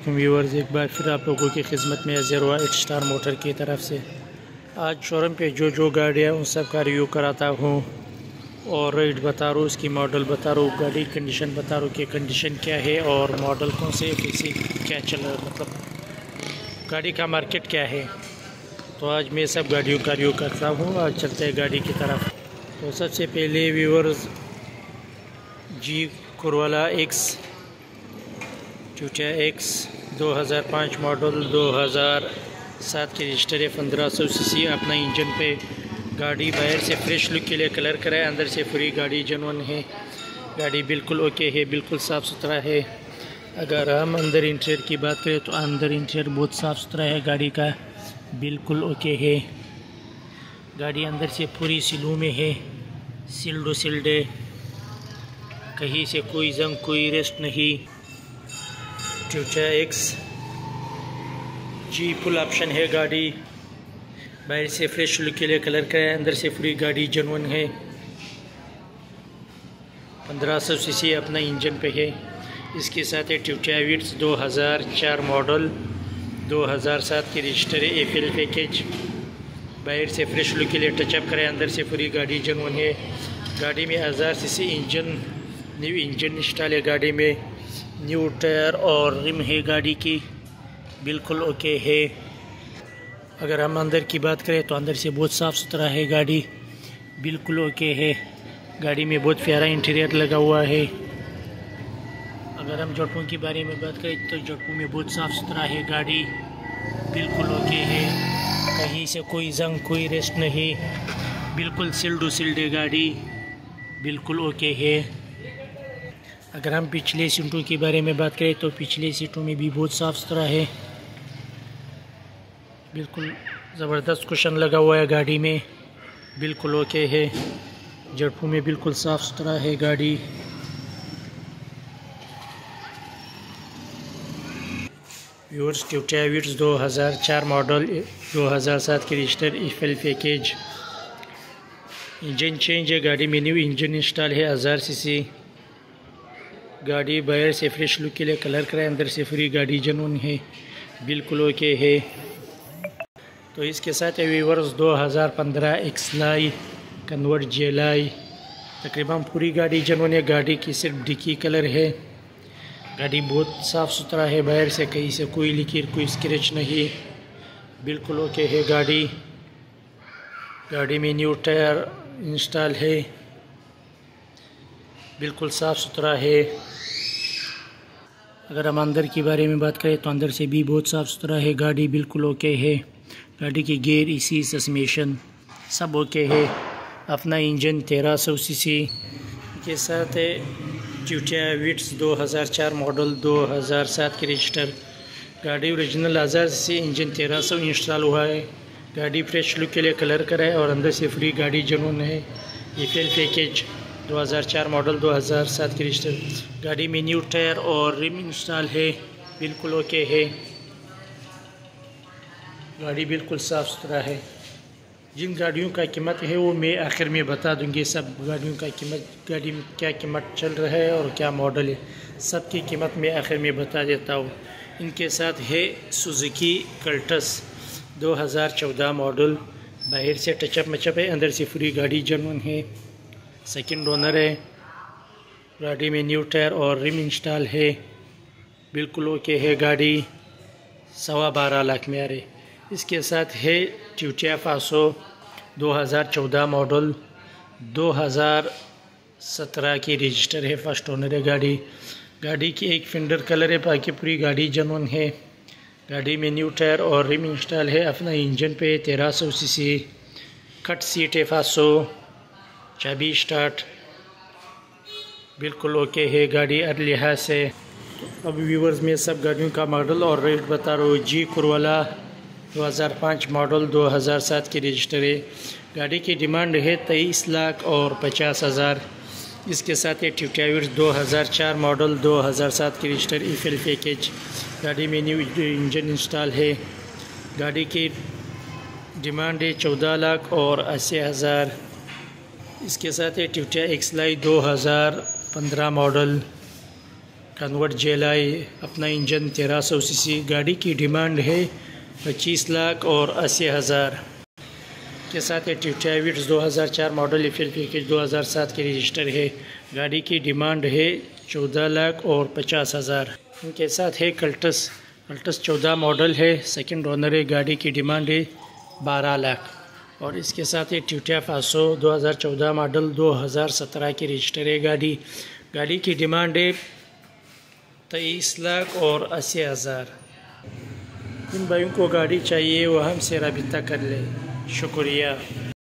Viewers, एक बार फिर आप लोगों की खिदमत में हाजिर हुआ एट स्टार मोटर की तरफ से। आज शोरूम पे जो गाड़ियाँ उन सब का रिव्यू कराता हूँ और रेट बता रहा हूँ, उसकी मॉडल बता रहा हूँ, गाड़ी कंडीशन बता रहा हूँ कि कंडीशन क्या है और मॉडल कौन से किसी क्या चल रहा है, मतलब गाड़ी का मार्केट क्या है। तो आज मैं सब गाड़ियों का रिव्यू करता हूँ। आज चलते हैं गाड़ी की तरफ। तो सबसे पहले व्यूअर्स, जी कुरवाला एक्स चूटिया एक्स 2005 मॉडल, 2007 की रजिस्टर है, 1500 सीसी अपना इंजन पे। गाड़ी बाहर से फ्रेश लुक के लिए कलर कराए, अंदर से पूरी गाड़ी जेन्युइन है। गाड़ी बिल्कुल ओके है, बिल्कुल साफ़ सुथरा है। अगर हम अंदर इंटीरियर की बात करें तो अंदर इंटीरियर बहुत साफ़ सुथरा है, गाड़ी का बिल्कुल ओके है। गाड़ी अंदर से पूरी सिलू में है, सिल्डो सिल्डे, कहीं से कोई जंग कोई रेस्ट नहीं। चूटिया एक्स जी फुल ऑप्शन है गाड़ी, बाहर से फ्रेश लुक के लिए कलर का है, अंदर से पूरी गाड़ी जेन्युइन है। 1500 सीसी अपना इंजन पे है। इसके साथ है चूटिया विट्स 2004 मॉडल, 2007 की रजिस्टर है, एफएल पैकेज। बाहर से फ्रेश लुक के लिए टचअप कराए, अंदर से पूरी गाड़ी जेन्युइन है। गाड़ी में 1000 CC engine, new engine install है गाड़ी में, न्यू टायर और रिम है गाड़ी की, बिल्कुल ओके है। अगर हम अंदर की बात करें तो अंदर से बहुत साफ़ सुथरा है, गाड़ी बिल्कुल ओके है। गाड़ी में बहुत प्यारा इंटीरियर लगा हुआ है। अगर हम जटपुं की बारे में बात करें तो जटपुं में बहुत साफ़ सुथरा है, गाड़ी बिल्कुल ओके है। कहीं से कोई जंग कोई रेस्ट नहीं, बिल्कुल सिल्डू सिल्डे गाड़ी बिल्कुल ओके है। अगर हम पिछले सीटों के बारे में बात करें तो पिछले सीटों में भी बहुत साफ़ सुथरा है, बिल्कुल ज़बरदस्त कुशन लगा हुआ है गाड़ी में, बिल्कुल ओके है। जटपुं में बिल्कुल साफ़ सुथरा है गाड़ी। व्यूअर्स, चूटिया विट्स 2004 मॉडल, 2007 की register, FL package. Engine change है गाड़ी में, न्यू इंजन इंस्टॉल है, 1000 सीसी। गाड़ी बाहर से फ्रेश लुक के लिए कलर कराए, अंदर से पूरी गाड़ी जेन्युइन है, बिल्कुल ओके है। तो इसके साथ है व्यूअर्स 2015 एक्सलाई कन्वर्ट जेलाई, तकरीबन पूरी गाड़ी जेन्युइन है। गाड़ी की सिर्फ डिक्की कलर है। गाड़ी बहुत साफ़ सुथरा है, बाहर से कहीं से कोई लीकेज कोई स्क्रैच नहीं, बिल्कुल ओके है गाड़ी। गाड़ी में न्यू टायर इंस्टॉल है, बिल्कुल साफ़ सुथरा है। अगर हम अंदर के बारे में बात करें तो अंदर से भी बहुत साफ़ सुथरा है, गाड़ी बिल्कुल ओके है। गाड़ी की गियर इसी सस्पेंशन सब ओके है। अपना इंजन 1300 सीसी के साथ है। चूटिया विट्स 2004 मॉडल, 2007 की रजिस्टर। गाड़ी ओरिजिनल 1000 सीसी, इंजन 1300 इंस्टॉल हुआ है। गाड़ी फ्रेश लुक के लिए कलर करा है और अंदर से फ्री गाड़ी जेन्युइन है। एफएल पैकेज 2004 मॉडल, 2007 की रजिस्टर। गाड़ी में न्यू टायर और रिम इंस्टॉल है, बिल्कुल ओके है। गाड़ी बिल्कुल साफ़ सुथरा है। जिन गाड़ियों का कीमत है वो मैं आखिर में बता दूंगी। सब गाड़ियों का कीमत, गाड़ी में क्या कीमत चल रहा है और क्या मॉडल है, सबकी कीमत मैं आखिर में बता देता हूँ। इनके साथ है सुजुकी कल्टस 2014 मॉडल, बाहर से टचअप मचअप है, अंदर से पूरी गाड़ी जेन्युइन है। सेकंड ओनर है। गाड़ी में न्यू टायर और रिम इंस्टॉल है, बिल्कुल ओके है। गाड़ी 12.25 लाख में आ रही। इसके साथ है चूटिया फासो 2014 मॉडल, 2017 की रजिस्टर है, फर्स्ट ओनर है गाड़ी। गाड़ी की एक फेंडर कलर है, बाकी पूरी गाड़ी जेन्युइन है। गाड़ी में न्यू टायर और रिम इंस्टॉल है। अपना इंजन पे 1300 सीसी, कट सीट है फासो, चाबी स्टार्ट, बिल्कुल ओके है गाड़ी हर लिहाज से। अब व्यूवर्स में सब गाड़ियों का मॉडल और रेट बता रहा हूँ। जी कुरवाला 2005 मॉडल, 2007 की रजिस्टर है। गाड़ी की डिमांड है 23,50,000। इसके साथ एक चूटिया विट्स 2004 मॉडल, 2007 की रजिस्टर, एफएल पैकेज। गाड़ी में न्यू इंजन इंस्टॉल है। गाड़ी की डिमांड है 14,80,000। इसके साथ है चूटिया एक्सलाई 2015 मॉडल। कन्वर्ट जेलाई, अपना इंजन 1300 सीसी। गाड़ी की डिमांड है 25,80,000 के साथ है। ट्यूटा विट्स 2004 मॉडल एफएल पैकेज 2007 के रजिस्टर है। गाड़ी की डिमांड है 14,50,000। इनके साथ है कल्टस 14 मॉडल है, सेकंड ओनर है। गाड़ी की डिमांड है 12 लाख। और इसके साथ है ट्यूटा फासो 2014 मॉडल 2017 की रजिस्टर है। गाड़ी की डिमांड है 23,80,000। जिन भाइयों को गाड़ी चाहिए वो हमसे रब्ता कर ले। शुक्रिया।